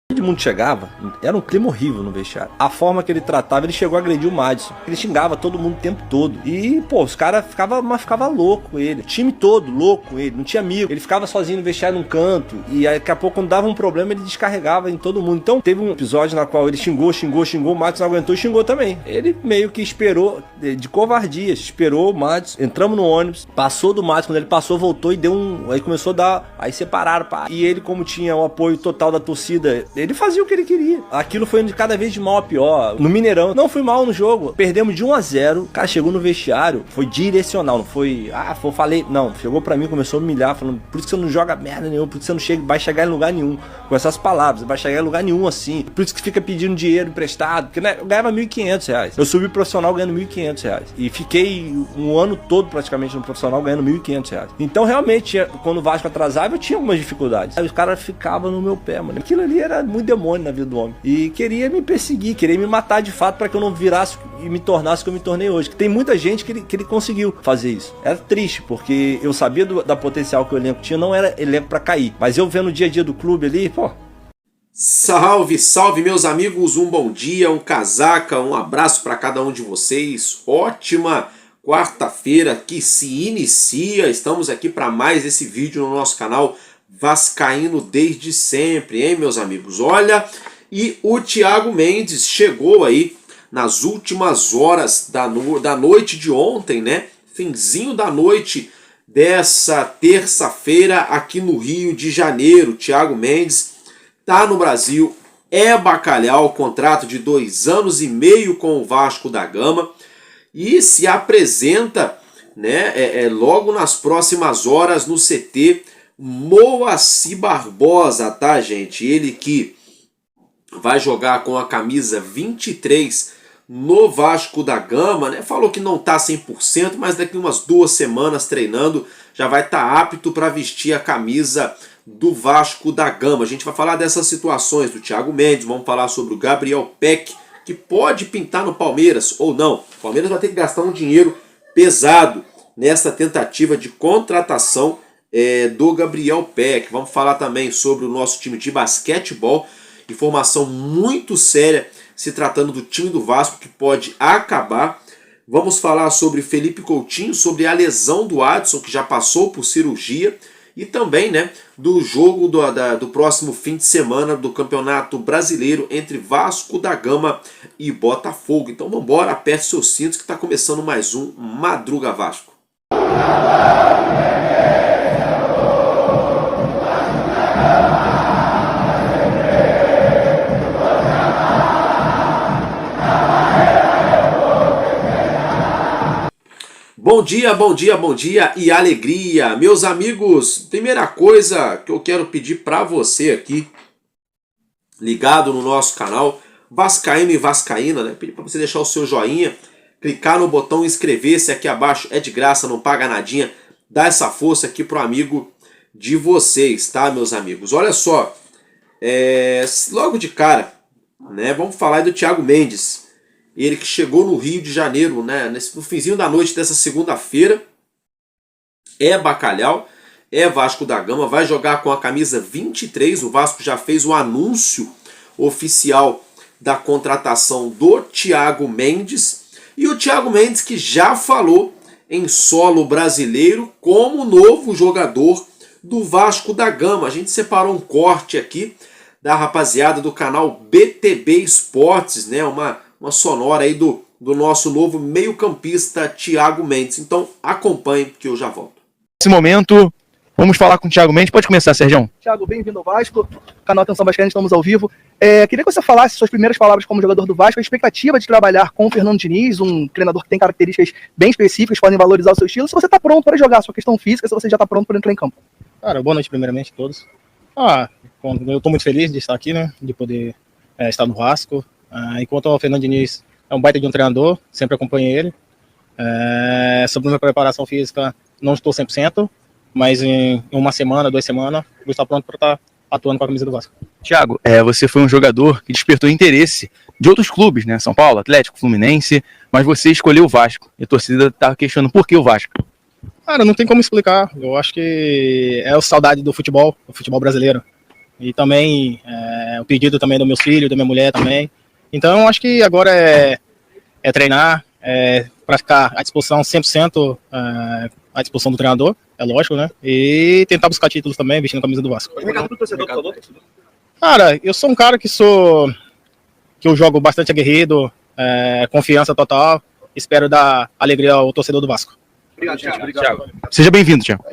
Todo mundo chegava, era um clima horrível no vestiário. A forma que ele tratava, ele chegou a agredir o Madison. Ele xingava todo mundo o tempo todo. E, pô, os caras ficavam louco com ele. O time todo louco com ele, não tinha amigo. Ele ficava sozinho no vestiário num canto. E aí, daqui a pouco, quando dava um problema, ele descarregava em todo mundo. Então, teve um episódio na qual ele xingou, o Madison não aguentou e xingou também. Ele meio que esperou, de covardia, esperou o Madison. Entramos no ônibus, passou do Madison. Quando ele passou, voltou e deu um... Aí começou a dar... Aí separaram, pá. E ele, como tinha o apoio total da torcida, ele fazia o que ele queria. Aquilo foi de cada vez de mal a pior. No Mineirão, não fui mal no jogo. Perdemos de 1-0. O cara chegou no vestiário, foi direcional, não foi... falei... Não, chegou pra mim, começou a humilhar, falando, por isso que você não joga merda nenhuma, por isso que você não vai chegar em lugar nenhum. Com essas palavras, vai chegar em lugar nenhum assim. Por isso que fica pedindo dinheiro emprestado. Porque, né, eu ganhava R$1.500. Eu subi profissional ganhando R$1.500. E fiquei um ano todo praticamente no profissional ganhando R$1.500. Então, realmente, quando o Vasco atrasava, eu tinha algumas dificuldades. Aí os caras ficavam no meu pé, mano. Aquilo ali era muito demônio na vida do homem. E queria me perseguir, queria me matar de fato para que eu não virasse e me tornasse o que eu me tornei hoje. Que tem muita gente que ele conseguiu fazer isso. Era triste, porque eu sabia da potencial que o elenco tinha, não era elenco para cair. Mas eu vendo o dia a dia do clube ali, pô. Salve, salve meus amigos, um bom dia, um casaca, um abraço para cada um de vocês. Ótima quarta-feira que se inicia. Estamos aqui para mais esse vídeo no nosso canal Vascaíno desde sempre, hein, meus amigos? Olha, e o Thiago Mendes chegou aí nas últimas horas da noite de ontem, né? Finzinho da noite dessa terça-feira aqui no Rio de Janeiro. Thiago Mendes tá no Brasil, é bacalhau, contrato de 2 anos e meio com o Vasco da Gama e se apresenta, né, logo nas próximas horas no CT Moacir Barbosa, tá, gente? Ele que vai jogar com a camisa 23 no Vasco da Gama, né? Falou que não tá 100%, mas daqui umas 2 semanas treinando já vai estar apto para vestir a camisa do Vasco da Gama. A gente vai falar dessas situações do Thiago Mendes, vamos falar sobre o Gabriel Peck, que pode pintar no Palmeiras ou não. O Palmeiras vai ter que gastar um dinheiro pesado nessa tentativa de contratação do Gabriel Peck. Vamos falar também sobre o nosso time de basquetebol, informação muito séria se tratando do time do Vasco que pode acabar. Vamos falar sobre Felipe Coutinho, sobre a lesão do Adson, que já passou por cirurgia, e também, né, do jogo do próximo fim de semana do Campeonato Brasileiro entre Vasco da Gama e Botafogo. Então vamos embora, aperte seus cintos que está começando mais um Madruga Vasco. Bom dia, bom dia, bom dia e alegria. Meus amigos, primeira coisa que eu quero pedir para você aqui, ligado no nosso canal, Vascaíno e Vascaína, né? Pedir para você deixar o seu joinha, clicar no botão inscrever-se aqui abaixo, é de graça, não paga nadinha. Dá essa força aqui pro amigo de vocês, tá, meus amigos? Olha só, logo de cara, né? Vamos falar do Thiago Mendes. Ele que chegou no Rio de Janeiro, né, no finzinho da noite dessa segunda-feira, é bacalhau, é Vasco da Gama, vai jogar com a camisa 23, o Vasco já fez o anúncio oficial da contratação do Thiago Mendes, e o Thiago Mendes que já falou em solo brasileiro como novo jogador do Vasco da Gama. A gente separou um corte aqui da rapaziada do canal BTB Esportes, né, uma sonora aí do nosso novo meio-campista Thiago Mendes. Então acompanhe que eu já volto. Nesse momento, vamos falar com o Thiago Mendes. Pode começar, Sérgio. Thiago, bem-vindo ao Vasco, canal Atenção Vascaína, estamos ao vivo. Queria que você falasse suas primeiras palavras como jogador do Vasco, a expectativa de trabalhar com o Fernando Diniz, um treinador que tem características bem específicas, podem valorizar o seu estilo. Se você está pronto para jogar, sua questão física, se você já está pronto para entrar em campo. Cara, boa noite primeiramente a todos. Eu estou muito feliz de estar aqui, né, de poder estar no Vasco. Enquanto o Fernando Diniz é um baita de um treinador, sempre acompanhei ele. Sobre a minha preparação física, não estou 100%, mas em 1 semana, 2 semanas, vou estar pronto para estar atuando com a camisa do Vasco. Thiago, você foi um jogador que despertou interesse de outros clubes, né? São Paulo, Atlético, Fluminense, mas você escolheu o Vasco. E a torcida tá questionando por que o Vasco. Cara, não tem como explicar. Eu acho que é a saudade do futebol brasileiro. E também o pedido também dos meus filhos, da minha mulher também. Então, eu acho que agora é treinar, para ficar à disposição 100% à disposição do treinador, é lógico, né? E tentar buscar títulos também, vestindo a camisa do Vasco. Cara, eu sou um cara que eu jogo bastante aguerrido, confiança total. Espero dar alegria ao torcedor do Vasco. Obrigado, Thiago. Thiago, seja bem-vindo, Thiago.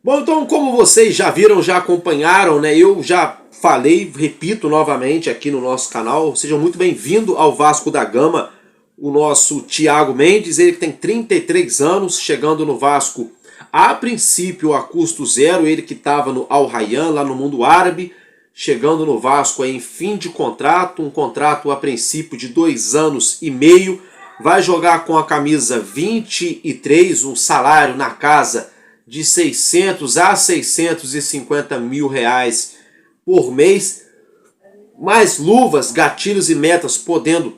Bom, então, como vocês já viram, já acompanharam, né? Eu já falei, repito novamente aqui no nosso canal. Sejam muito bem-vindos ao Vasco da Gama. O nosso Thiago Mendes, ele que tem 33 anos, chegando no Vasco a princípio a custo zero. Ele que estava no Al Rayyan, lá no mundo árabe, chegando no Vasco em fim de contrato, um contrato a princípio de 2 anos e meio. Vai jogar com a camisa 23, um salário na casa de 600 a 650 mil reais por mês. Mais luvas, gatilhos e metas podendo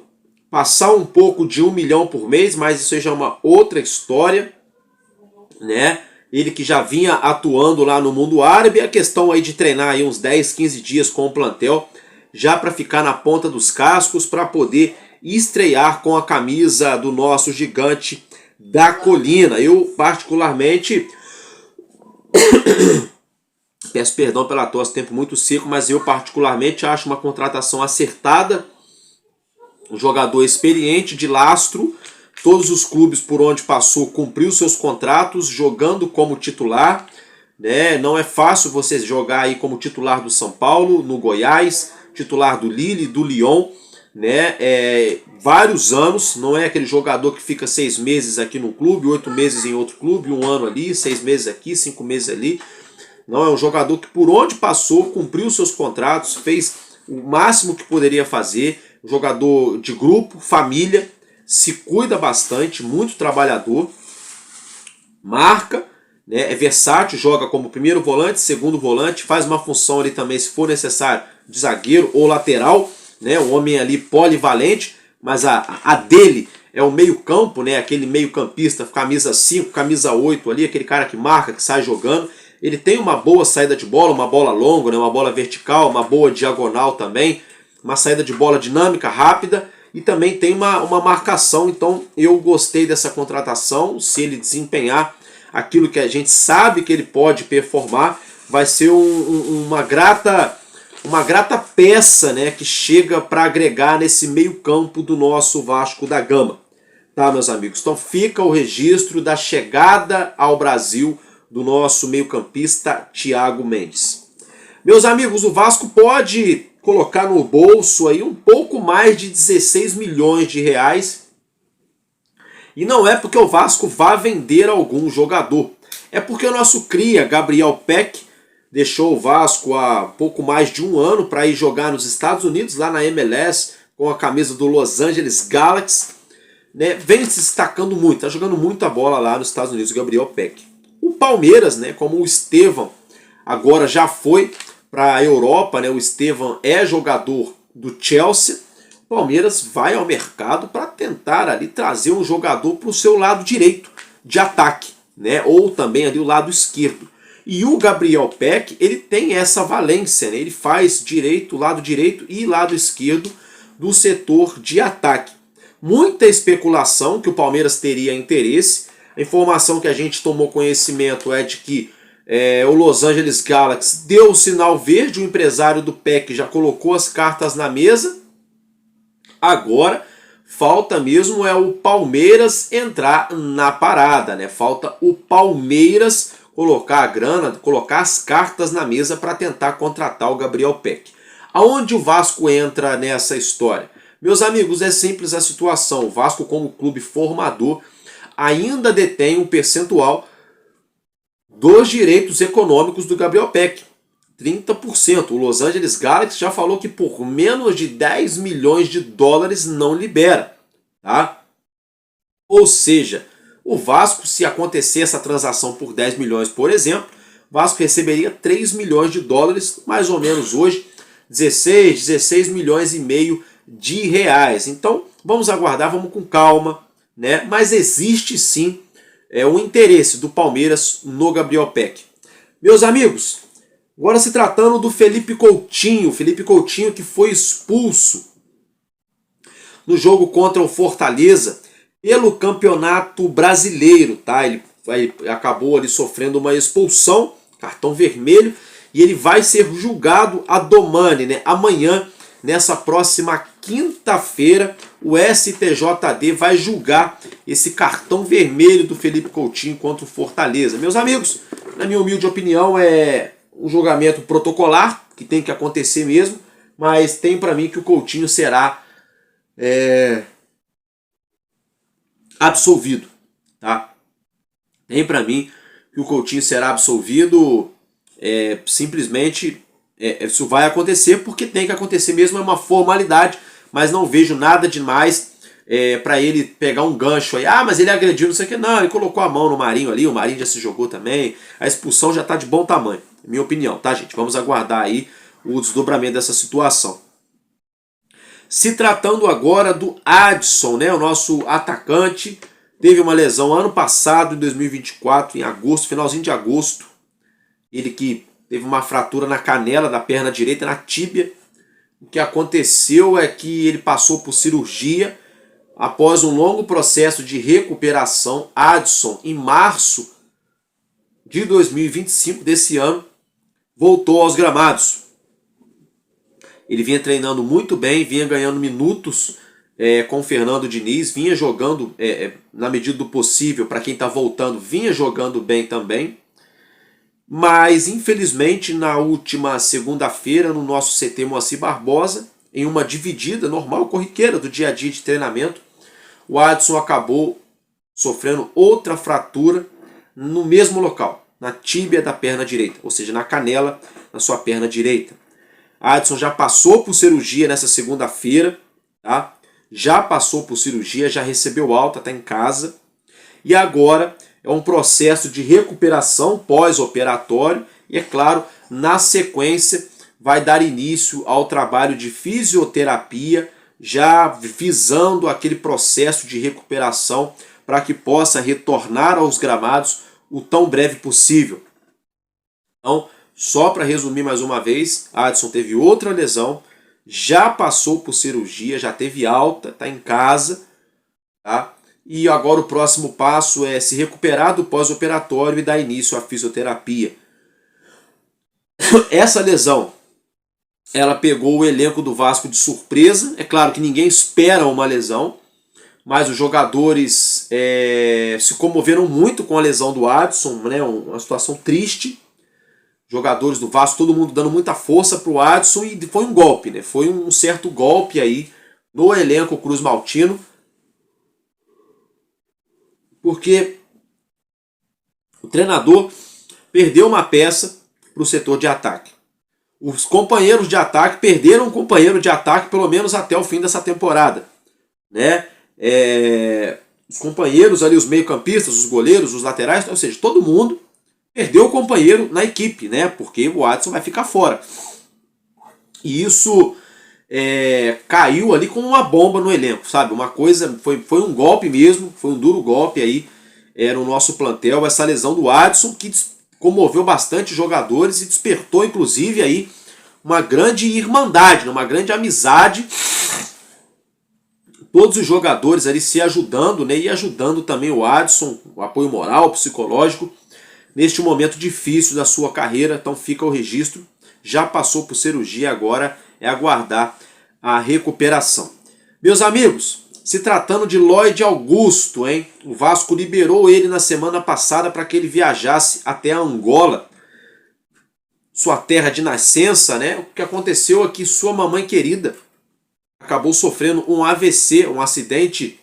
passar um pouco de 1 milhão por mês, mas isso já é uma outra história, né? Ele que já vinha atuando lá no mundo árabe, a questão aí de treinar aí uns 10, 15 dias com o plantel, já para ficar na ponta dos cascos, para poder estrear com a camisa do nosso gigante da colina. Eu particularmente peço perdão pela tosse, tempo muito seco, mas eu particularmente acho uma contratação acertada. Um jogador experiente, de lastro, todos os clubes por onde passou cumpriu seus contratos, jogando como titular, né? Não é fácil você jogar aí como titular do São Paulo, no Goiás, titular do Lille, do Lyon, né? Vários anos, não é aquele jogador que fica 6 meses aqui no clube, 8 meses em outro clube, 1 ano ali, 6 meses aqui, 5 meses ali. Não, é um jogador que por onde passou, cumpriu seus contratos, fez o máximo que poderia fazer. Jogador de grupo, família, se cuida bastante, muito trabalhador, marca, né, é versátil, joga como primeiro volante, segundo volante, faz uma função ali também, se for necessário, de zagueiro ou lateral, né, um homem ali polivalente, mas a dele é o meio campo, né, aquele meio campista, camisa 5, camisa 8 ali, aquele cara que marca, que sai jogando. Ele tem uma boa saída de bola, uma bola longa, né, uma bola vertical, uma boa diagonal também, uma saída de bola dinâmica, rápida, e também tem uma marcação. Então eu gostei dessa contratação. Se ele desempenhar aquilo que a gente sabe que ele pode performar, vai ser uma grata peça, né, que chega para agregar nesse meio campo do nosso Vasco da Gama. Tá, meus amigos? Então fica o registro da chegada ao Brasil do nosso meio campista Thiago Mendes. Meus amigos, o Vasco pode colocar no bolso aí um pouco mais de 16 milhões de reais. E não é porque o Vasco vá vender algum jogador. É porque o nosso cria, Gabriel Peck, deixou o Vasco há pouco mais de 1 ano para ir jogar nos Estados Unidos, lá na MLS, com a camisa do Los Angeles Galaxy. Né? Vem se destacando muito, está jogando muita bola lá nos Estados Unidos, o Gabriel Peck. O Palmeiras, né, como o Estevão agora já foi para a Europa, né? O Estevão é jogador do Chelsea. O Palmeiras vai ao mercado para tentar ali trazer um jogador para o seu lado direito de ataque, né? Ou também ali o lado esquerdo. E o Gabriel Peck, ele tem essa valência, né? Ele faz lado direito e lado esquerdo do setor de ataque. Muita especulação que o Palmeiras teria interesse. A informação que a gente tomou conhecimento é de que o Los Angeles Galaxy deu o sinal verde, o empresário do Peck já colocou as cartas na mesa. Agora, falta mesmo o Palmeiras entrar na parada, né? Falta o Palmeiras colocar a grana, colocar as cartas na mesa para tentar contratar o Gabriel Peck. Aonde o Vasco entra nessa história? Meus amigos, é simples a situação. O Vasco, como clube formador, ainda detém um percentual dos direitos econômicos do Gabriel Peck, 30%. O Los Angeles Galaxy já falou que por menos de 10 milhões de dólares não libera. Tá? Ou seja, o Vasco, se acontecer essa transação por 10 milhões, por exemplo, Vasco receberia 3 milhões de dólares, mais ou menos hoje, 16 milhões e meio de reais. Então, vamos aguardar, vamos com calma, né? Mas existe sim o interesse do Palmeiras no Gabriel Peck. Meus amigos, agora se tratando do Felipe Coutinho que foi expulso no jogo contra o Fortaleza pelo Campeonato Brasileiro, tá? Ele acabou ali sofrendo uma expulsão, cartão vermelho, e ele vai ser julgado a domani, né? Amanhã, nessa próxima quinta-feira, o STJD vai julgar esse cartão vermelho do Felipe Coutinho contra o Fortaleza. Meus amigos, na minha humilde opinião, é um julgamento protocolar, que tem que acontecer mesmo, mas tem para mim que o Coutinho será absolvido, tá? Tem para mim que o Coutinho será absolvido, simplesmente isso vai acontecer porque tem que acontecer mesmo, é uma formalidade, mas não vejo nada demais para ele pegar um gancho aí. Ah, mas ele agrediu, não sei o que. Não, ele colocou a mão no Marinho ali, o Marinho já se jogou também, a expulsão já está de bom tamanho, minha opinião, tá, gente? Vamos aguardar aí o desdobramento dessa situação. Se tratando agora do Adson, né, o nosso atacante, teve uma lesão ano passado, em 2024, em agosto, finalzinho de agosto. Ele que teve uma fratura na canela da perna direita, na tíbia. O que aconteceu é que ele passou por cirurgia. Após um longo processo de recuperação, Adson, em março de 2025, desse ano, voltou aos gramados. Ele vinha treinando muito bem, vinha ganhando minutos com o Fernando Diniz, vinha jogando na medida do possível, para quem está voltando, vinha jogando bem também. Mas, infelizmente, na última segunda-feira, no nosso CT Moacir Barbosa, em uma dividida normal, corriqueira do dia a dia de treinamento, o Adson acabou sofrendo outra fratura no mesmo local, na tíbia da perna direita, ou seja, na canela da sua perna direita. Adson já passou por cirurgia nessa segunda-feira, tá? Já passou por cirurgia, já recebeu alta, está em casa. E agora é um processo de recuperação pós-operatório. E é claro, na sequência vai dar início ao trabalho de fisioterapia, já visando aquele processo de recuperação para que possa retornar aos gramados o tão breve possível. Então, só para resumir mais uma vez, Adson teve outra lesão, já passou por cirurgia, já teve alta, está em casa, tá? E agora o próximo passo é se recuperar do pós-operatório e dar início à fisioterapia. Essa lesão, ela pegou o elenco do Vasco de surpresa. É claro que ninguém espera uma lesão, mas os jogadores se comoveram muito com a lesão do Adson, né? Uma situação triste. Jogadores do Vasco, todo mundo dando muita força para o Adson, e foi um golpe, né? Foi um certo golpe aí no elenco Cruz Maltino, porque o treinador perdeu uma peça para o setor de ataque. Os companheiros de ataque perderam um companheiro de ataque pelo menos até o fim dessa temporada, né? Os companheiros ali, os meio-campistas, os goleiros, os laterais, ou seja, todo mundo perdeu o companheiro na equipe, né? Porque o Adson vai ficar fora. E isso caiu ali como uma bomba no elenco, sabe? Uma coisa, foi um golpe mesmo, foi um duro golpe aí no nosso plantel, essa lesão do Adson, que comoveu bastante jogadores e despertou inclusive aí uma grande irmandade, uma grande amizade. Todos os jogadores ali se ajudando, né? E ajudando também o Adson, o apoio moral, psicológico, neste momento difícil da sua carreira. Então fica o registro, já passou por cirurgia, agora é aguardar a recuperação. Meus amigos, se tratando de Lloyd Augusto, hein? O Vasco liberou ele na semana passada para que ele viajasse até a Angola, sua terra de nascença, né? O que aconteceu é que sua mamãe querida acabou sofrendo um AVC, um acidente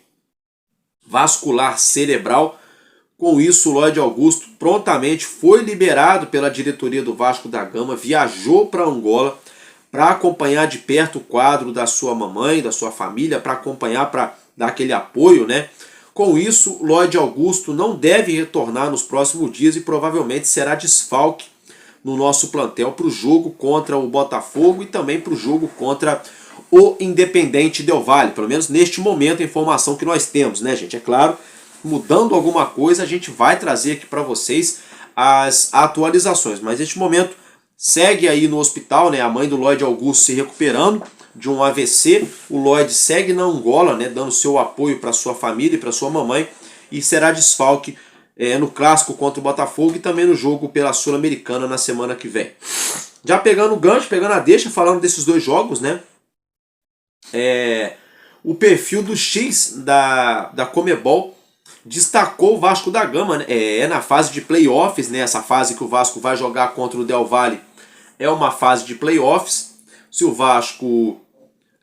vascular cerebral. Com isso, o Lloyd Augusto prontamente foi liberado pela diretoria do Vasco da Gama, viajou para Angola para acompanhar de perto o quadro da sua mamãe, da sua família, para acompanhar, para dar aquele apoio, né? Com isso, o Lloyd Augusto não deve retornar nos próximos dias e provavelmente será desfalque no nosso plantel para o jogo contra o Botafogo e também para o jogo contra o Independente Del Valle. Pelo menos neste momento a informação que nós temos, né, gente? É claro, mudando alguma coisa a gente vai trazer aqui para vocês as atualizações. Mas neste momento segue aí no hospital, né, a mãe do Lloyd Augusto se recuperando de um AVC. O Lloyd segue na Angola, né, dando seu apoio para sua família e para sua mamãe, e será desfalque no clássico contra o Botafogo e também no jogo pela Sul-Americana na semana que vem. Já pegando o gancho, pegando a deixa, falando desses dois jogos, né, o perfil do X da Conmebol destacou o Vasco da Gama, né, na fase de playoffs, né, essa fase que o Vasco vai jogar contra o Del Valle é uma fase de playoffs. Se o Vasco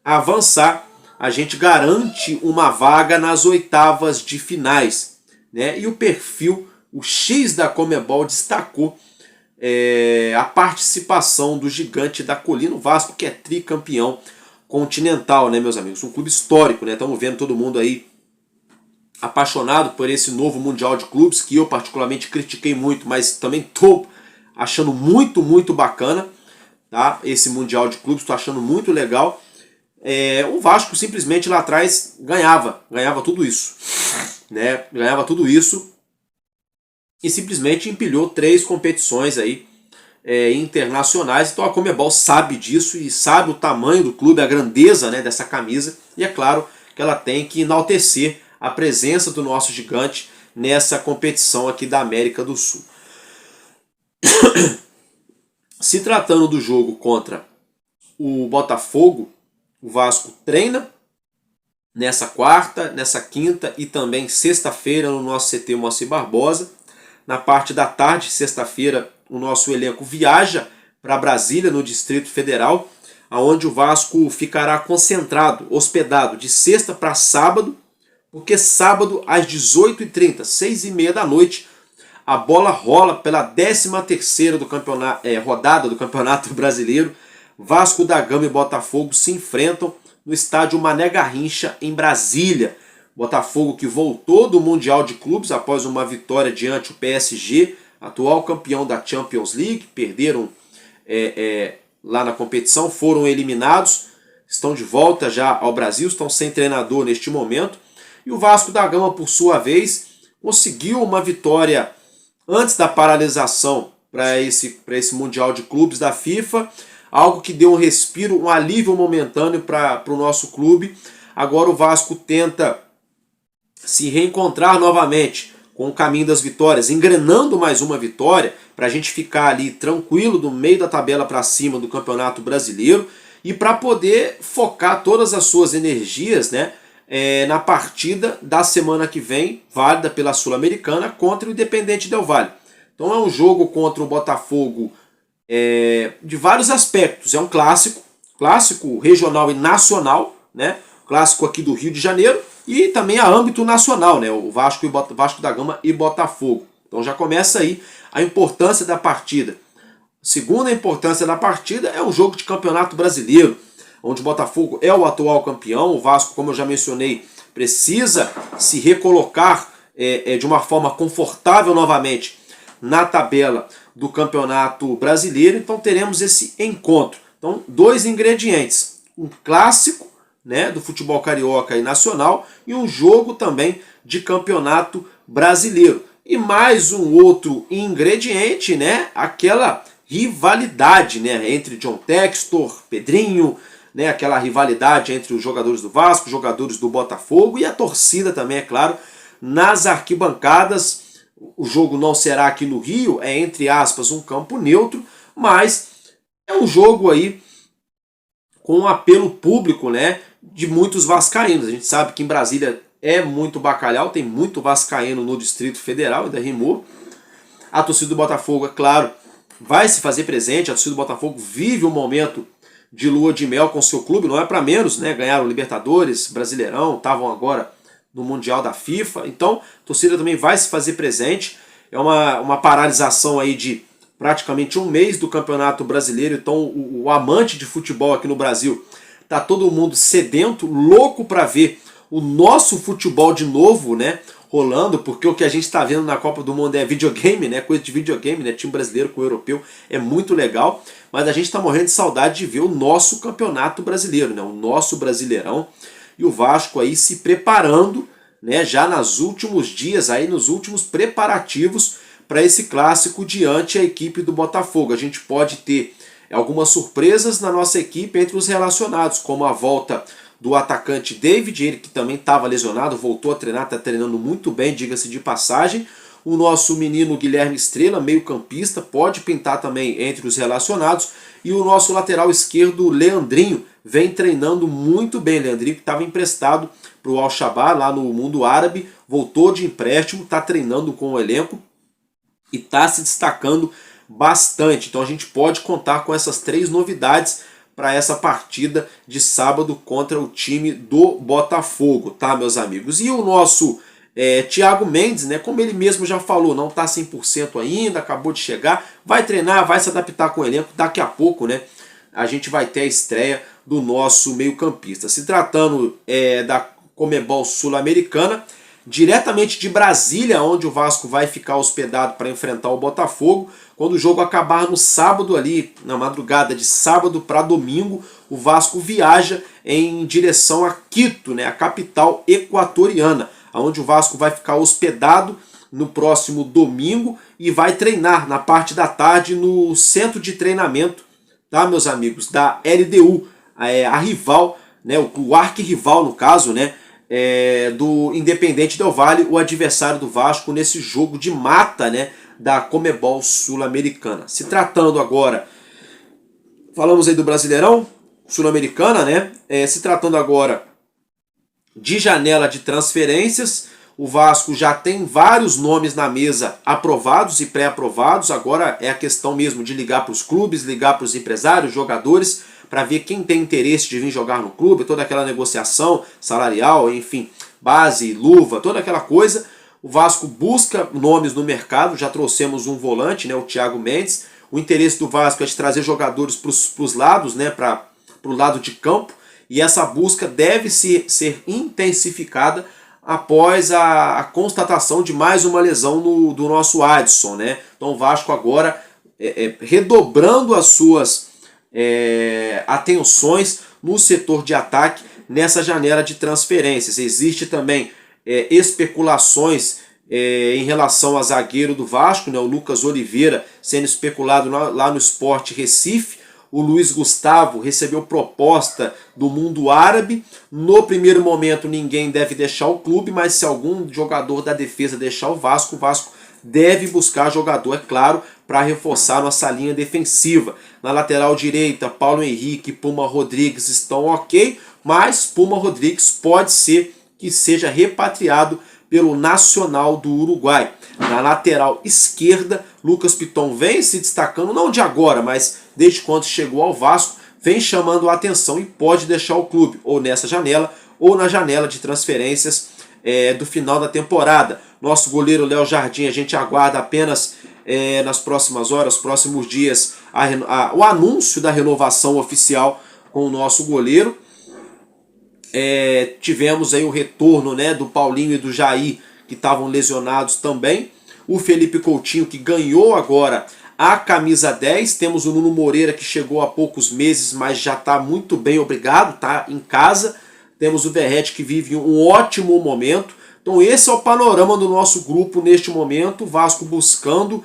avançar, a gente garante uma vaga nas oitavas de finais, né? E o perfil, o X da Conmebol, destacou a participação do Gigante da Colina, o Vasco, que é tricampeão continental, né, meus amigos? Um clube histórico, né? Estamos vendo todo mundo aí apaixonado por esse novo Mundial de Clubes, que eu particularmente critiquei muito, mas também estou achando muito, muito bacana, tá? Esse Mundial de Clubes, estou achando muito legal. O Vasco simplesmente lá atrás ganhava tudo isso, né? Ganhava tudo isso e simplesmente empilhou 3 competições aí internacionais. Então a Conmebol sabe disso e sabe o tamanho do clube, a grandeza, né, dessa camisa, e é claro que ela tem que enaltecer a presença do nosso gigante nessa competição aqui da América do Sul. Se tratando do jogo contra o Botafogo, o Vasco treina nessa quarta, nessa quinta e também sexta-feira no nosso CT Moacir Barbosa. Na parte da tarde, sexta-feira, o nosso elenco viaja para Brasília, no Distrito Federal, onde o Vasco ficará concentrado, hospedado de sexta para sábado, porque sábado às 18h30, 6h30 da noite, a bola rola pela 13ª rodada do Campeonato Brasileiro. Vasco da Gama e Botafogo se enfrentam no estádio Mané Garrincha, em Brasília. Botafogo, que voltou do Mundial de Clubes após uma vitória diante o PSG, atual campeão da Champions League, perderam lá na competição, foram eliminados, estão de volta já ao Brasil, estão sem treinador neste momento. E o Vasco da Gama, por sua vez, conseguiu uma vitória antes da paralisação para esse Mundial de Clubes da FIFA, algo que deu um respiro, um alívio momentâneo para o nosso clube. Agora o Vasco tenta se reencontrar novamente com o caminho das vitórias, engrenando mais uma vitória, para a gente ficar ali tranquilo do meio da tabela para cima do Campeonato Brasileiro e para poder focar todas as suas energias, né, na partida da semana que vem, válida pela Sul-Americana, contra o Independente Del Valle. Então é um jogo contra o Botafogo de vários aspectos. É um clássico regional e nacional, né? Clássico aqui do Rio de Janeiro e também a âmbito nacional, né? O Vasco da Gama e Botafogo. Então já começa aí a importância da partida. Segunda importância da partida é um jogo de Campeonato Brasileiro, onde o Botafogo é o atual campeão. O Vasco, como eu já mencionei, precisa se recolocar de uma forma confortável novamente na tabela do Campeonato Brasileiro. Então teremos esse encontro. Então, 2 ingredientes: um clássico, né, do futebol carioca e nacional, e um jogo também de Campeonato Brasileiro. E mais um outro ingrediente, né, aquela rivalidade, né, entre John Textor, Pedrinho, né, aquela rivalidade entre os jogadores do Vasco, os jogadores do Botafogo e a torcida também, é claro, nas arquibancadas. O jogo não será aqui no Rio, é entre aspas um campo neutro, mas é um jogo aí com um apelo público, né, de muitos vascaínos. A gente sabe que em Brasília é muito bacalhau, tem muito vascaíno no Distrito Federal, ainda rimou. A torcida do Botafogo, é claro, vai se fazer presente. A torcida do Botafogo vive um momento de lua de mel com seu clube, não é para menos, né? Ganharam Libertadores, Brasileirão, estavam agora no Mundial da FIFA. Então, a torcida também vai se fazer presente. É uma paralisação aí de praticamente um mês do Campeonato Brasileiro. Então, o amante de futebol aqui no Brasil, tá todo mundo sedento, louco para ver o nosso futebol de novo, né, rolando, porque o que a gente está vendo na Copa do Mundo é videogame, né? Coisa de videogame, né? Time brasileiro com o europeu é muito legal, mas a gente está morrendo de saudade de ver o nosso campeonato brasileiro, né? O nosso Brasileirão, e o Vasco aí se preparando, né? Já nos últimos dias, aí nos últimos preparativos para esse clássico diante a equipe do Botafogo. A gente pode ter algumas surpresas na nossa equipe entre os relacionados, como a volta do atacante David, ele que também estava lesionado, voltou a treinar, está treinando muito bem, diga-se de passagem. O nosso menino Guilherme Estrela, meio campista, pode pintar também entre os relacionados. E o nosso lateral esquerdo, Leandrinho, vem treinando muito bem. Leandrinho que estava emprestado para o Al-Shabaab, lá no mundo árabe, voltou de empréstimo, está treinando com o elenco e está se destacando bastante. Então a gente pode contar com essas 3 novidades para essa partida de sábado contra o time do Botafogo, tá, meus amigos? E o nosso Thiago Mendes, né, como ele mesmo já falou, não está 100% ainda, acabou de chegar, vai treinar, vai se adaptar com o elenco, daqui a pouco, né, a gente vai ter a estreia do nosso meio-campista. Se tratando da Conmebol Sul-Americana, diretamente de Brasília, onde o Vasco vai ficar hospedado para enfrentar o Botafogo. Quando o jogo acabar no sábado ali, na madrugada de sábado para domingo, o Vasco viaja em direção a Quito, né, a capital equatoriana, onde o Vasco vai ficar hospedado no próximo domingo e vai treinar na parte da tarde no centro de treinamento, tá, meus amigos, da LDU, a rival, né, o arquirrival no caso, né, do Independente Del Valle, o adversário do Vasco nesse jogo de mata, né, da Conmebol Sul-Americana. Se tratando agora, falamos aí do Brasileirão, Sul-Americana, né, se tratando agora de janela de transferências, o Vasco já tem vários nomes na mesa aprovados e pré-aprovados, agora é a questão mesmo de ligar para os clubes, ligar para os empresários, jogadores, para ver quem tem interesse de vir jogar no clube, toda aquela negociação salarial, enfim, base, luva, toda aquela coisa. O Vasco busca nomes no mercado, já trouxemos um volante, né, o Thiago Mendes. O interesse do Vasco é de trazer jogadores para os lados, né, para o lado de campo, e essa busca deve ser intensificada após a constatação de mais uma lesão do nosso Adson, né? Então o Vasco agora redobrando as suas atenções no setor de ataque nessa janela de transferências. Existe também especulações em relação a zagueiro do Vasco, né, o Lucas Oliveira sendo especulado lá no Sport Recife. O Luiz Gustavo recebeu proposta do mundo árabe. No primeiro momento ninguém deve deixar o clube, mas se algum jogador da defesa deixar o Vasco deve buscar jogador, é claro, para reforçar nossa linha defensiva. Na lateral direita, Paulo Henrique e Puma Rodrigues estão ok, mas Puma Rodrigues pode ser que seja repatriado pelo Nacional do Uruguai. Na lateral esquerda, Lucas Piton vem se destacando, não de agora, mas desde quando chegou ao Vasco, vem chamando a atenção e pode deixar o clube, ou nessa janela, ou na janela de transferências do final da temporada. Nosso goleiro Léo Jardim, a gente aguarda apenas nas próximas horas, próximos dias, o anúncio da renovação oficial com o nosso goleiro. Tivemos aí o retorno, né, do Paulinho e do Jair, que estavam lesionados também. O Felipe Coutinho, que ganhou agora a camisa 10. Temos o Nuno Moreira, que chegou há poucos meses, mas já está muito bem, obrigado, está em casa. Temos o Verratti, que vive um ótimo momento. Então esse é o panorama do nosso grupo neste momento. O Vasco buscando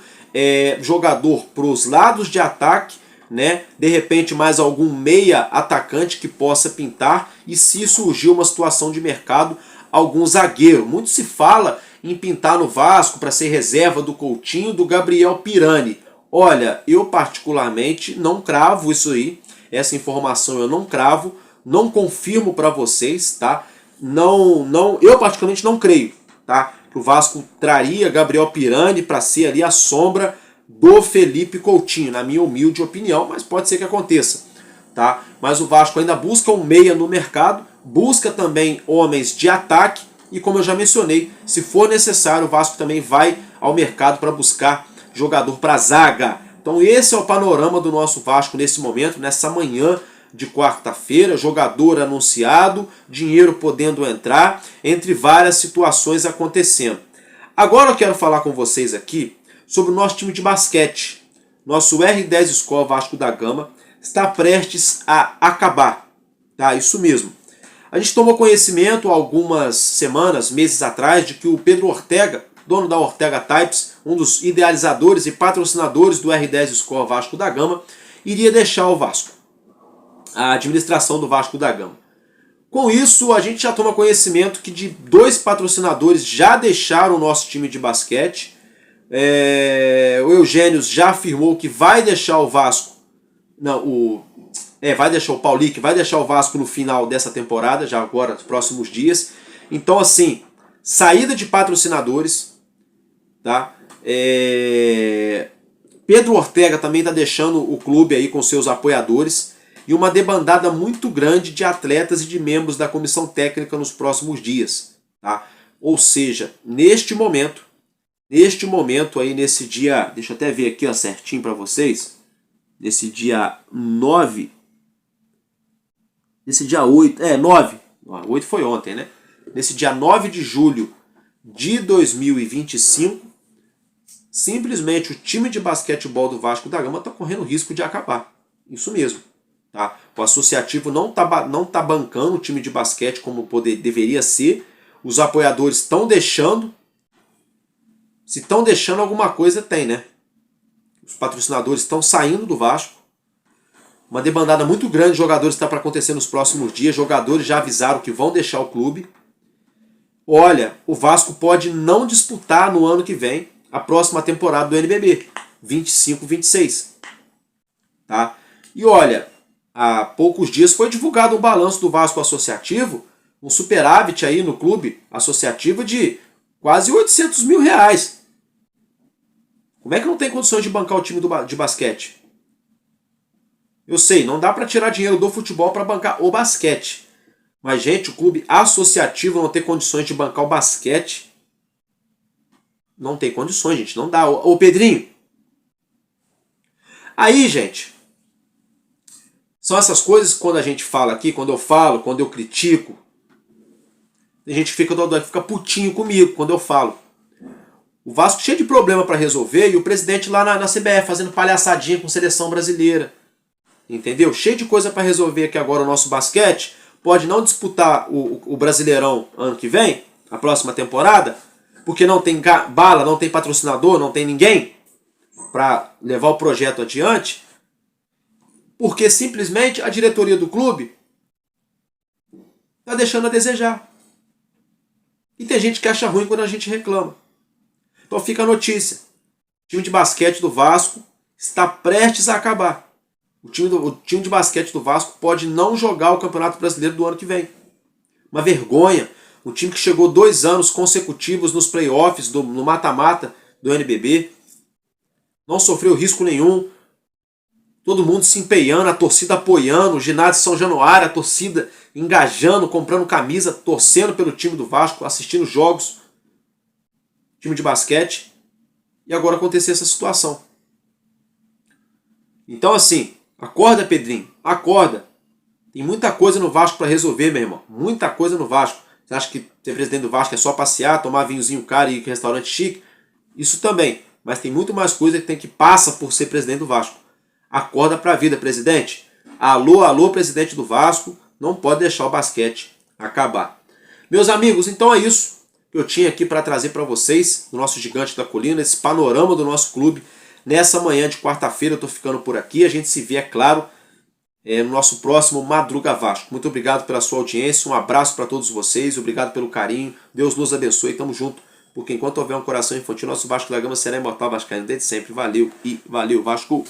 jogador para os lados de ataque, né? De repente mais algum meia atacante que possa pintar, e se surgir uma situação de mercado, algum zagueiro. Muito se fala em pintar no Vasco para ser reserva do Coutinho, do Gabriel Pirani. Olha, eu particularmente não cravo isso aí, essa informação eu não cravo, não confirmo para vocês, tá? Eu particularmente não creio, tá? Que o Vasco traria Gabriel Pirani para ser ali a sombra do Felipe Coutinho, na minha humilde opinião, mas pode ser que aconteça, tá? Mas o Vasco ainda busca um meia no mercado, busca também homens de ataque, e como eu já mencionei, se for necessário, o Vasco também vai ao mercado para buscar jogador para zaga. Então esse é o panorama do nosso Vasco nesse momento, nessa manhã de quarta-feira, jogador anunciado, dinheiro podendo entrar, entre várias situações acontecendo. Agora eu quero falar com vocês aqui sobre o nosso time de basquete. Nosso R10 Skol Vasco da Gama está prestes a acabar. Tá? Isso mesmo. A gente tomou conhecimento há algumas semanas, meses atrás, de que o Pedro Ortega, dono da Ortega Types, um dos idealizadores e patrocinadores do R10 Skol Vasco da Gama, iria deixar o Vasco, a administração do Vasco da Gama. Com isso, a gente já toma conhecimento que de 2 patrocinadores já deixaram o nosso time de basquete. O Eugênio já afirmou que vai deixar o Vasco, vai deixar o Paulique, vai deixar o Vasco no final dessa temporada, já agora, nos próximos dias. Então, assim, saída de patrocinadores, tá? Pedro Ortega também está deixando o clube aí com seus apoiadores e uma debandada muito grande de atletas e de membros da comissão técnica nos próximos dias, tá? Ou seja, neste momento aí, nesse dia, deixa eu até ver aqui, ó, certinho para vocês, nesse dia 9, nesse dia 8, 8 foi ontem, né? Nesse dia 9 de julho de 2025, simplesmente o time de basquetebol do Vasco da Gama está correndo risco de acabar. Isso mesmo. Tá? O associativo não tá bancando o time de basquete como deveria ser. Os apoiadores estão deixando. Se estão deixando, alguma coisa tem, né? Os patrocinadores estão saindo do Vasco. Uma debandada muito grande de jogadores está para acontecer nos próximos dias. Jogadores já avisaram que vão deixar o clube. Olha, o Vasco pode não disputar no ano que vem a próxima temporada do NBB, 25-26. Tá? E olha, há poucos dias foi divulgado um balanço do Vasco Associativo, um superávit aí no clube associativo de quase 800 mil reais. Como é que não tem condições de bancar o time de basquete? Eu sei, não dá para tirar dinheiro do futebol para bancar o basquete. Mas, gente, o clube associativo não tem condições de bancar o basquete. Não tem condições, gente. Não dá. Ô, Pedrinho. Aí, gente, são essas coisas que quando a gente fala aqui, quando eu falo, quando eu critico, a gente fica putinho comigo quando eu falo. O Vasco cheio de problema para resolver e o presidente lá na CBF fazendo palhaçadinha com seleção brasileira. Entendeu? Cheio de coisa para resolver aqui agora o nosso basquete. Pode não disputar o Brasileirão ano que vem, a próxima temporada, porque não tem bala, não tem patrocinador, não tem ninguém para levar o projeto adiante, porque simplesmente a diretoria do clube está deixando a desejar. E tem gente que acha ruim quando a gente reclama. Então fica a notícia. O time de basquete do Vasco está prestes a acabar. O time de basquete do Vasco pode não jogar o Campeonato Brasileiro do ano que vem. Uma vergonha. Um time que chegou 2 anos consecutivos nos playoffs, no mata-mata do NBB. Não sofreu risco nenhum. Todo mundo se empenhando, a torcida apoiando, o ginásio São Januário, a torcida engajando, comprando camisa, torcendo pelo time do Vasco, assistindo jogos. Time de basquete. E agora acontecer essa situação. Então assim, acorda, Pedrinho, acorda. Tem muita coisa no Vasco para resolver, meu irmão. Muita coisa no Vasco. Você acha que ser presidente do Vasco é só passear, tomar vinhozinho caro e ir em restaurante chique? Isso também. Mas tem muito mais coisa que passa por ser presidente do Vasco. Acorda pra vida, presidente. Alô, alô, presidente do Vasco. Não pode deixar o basquete acabar. Meus amigos, então é isso que eu tinha aqui para trazer para vocês, do nosso Gigante da Colina, esse panorama do nosso clube. Nessa manhã de quarta-feira eu tô ficando por aqui. A gente se vê, é claro, no nosso próximo Madruga Vasco. Muito obrigado pela sua audiência. Um abraço para todos vocês. Obrigado pelo carinho. Deus nos abençoe. Tamo junto. Porque enquanto houver um coração infantil, nosso Vasco da Gama será imortal vascaíno desde sempre. Valeu e valeu, Vasco!